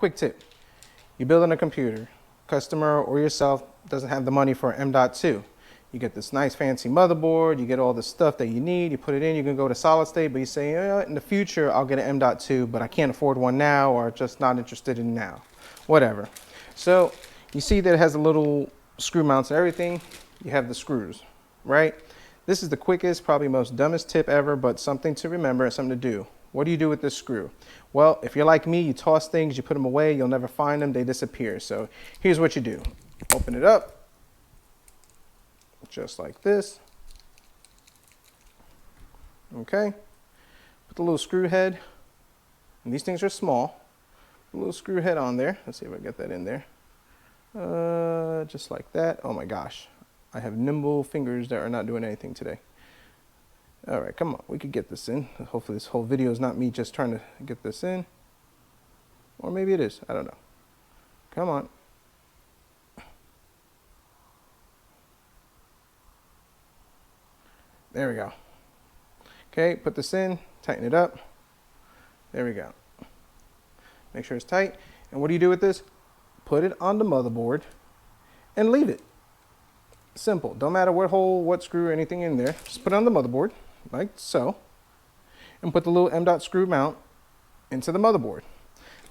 quick tip. You're building a computer. Customer or yourself doesn't have the money for M.2. You get this nice fancy motherboard, you get all the stuff that you need, you put it in, you can go to solid state, but you say, in the future, I'll get an M.2, but I can't afford one now, or just not interested in now, whatever. So you see that it has a little screw mounts and everything. You have the screws, right? This is the quickest, probably most dumbest tip ever, but something to remember and something to do. What do you do with this screw? Well, if you're like me, you toss things, you put them away, you'll never find them, they disappear. So here's what you do. Open it up, just like this. Okay, put the little screw head, and these things are small. Put a little screw head on there. Let's see if I get that in there. Just like that. Oh my gosh, I have nimble fingers that are not doing anything today. All right, come on, we could get this in. Hopefully this whole video is not me just trying to get this in. Or maybe it is, I don't know. Come on. There we go. Okay, put this in, tighten it up. There we go. Make sure it's tight. And what do you do with this? Put it on the motherboard and leave it. Simple, don't matter what hole, what screw, or anything in there. Just put it on the motherboard, like so, and put the little M.2 screw mount into the motherboard.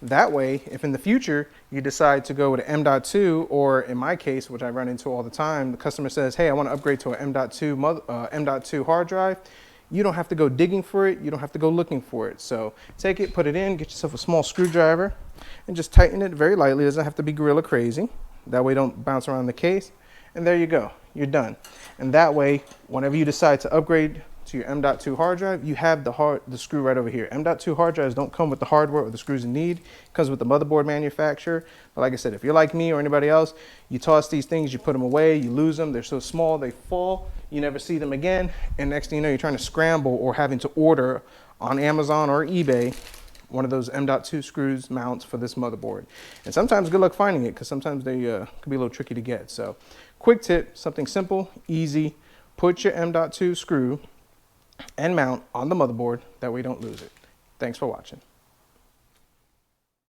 That way, if in the future you decide to go with an M.2, or in my case, which I run into all the time, the customer says, hey, I want to upgrade to an M.2 hard drive, you don't have to go digging for it, you don't have to go looking for it. So take it, put it in, get yourself a small screwdriver, and just tighten it very lightly. It doesn't have to be gorilla crazy. That way don't bounce around the case. And there you go, you're done. And that way, whenever you decide to upgrade to your M.2 hard drive, you have the screw right over here. M.2 hard drives don't come with the hardware or the screws you need. It comes with the motherboard manufacturer. But like I said, if you're like me or anybody else, you toss these things, you put them away, you lose them, they're so small, they fall, you never see them again. And next thing you know, you're trying to scramble or having to order on Amazon or eBay one of those M.2 screws mounts for this motherboard. And sometimes good luck finding it, because sometimes they can be a little tricky to get. So quick tip, something simple, easy, put your M.2 screw and mount on the motherboard, that way you don't lose it. Thanks for watching.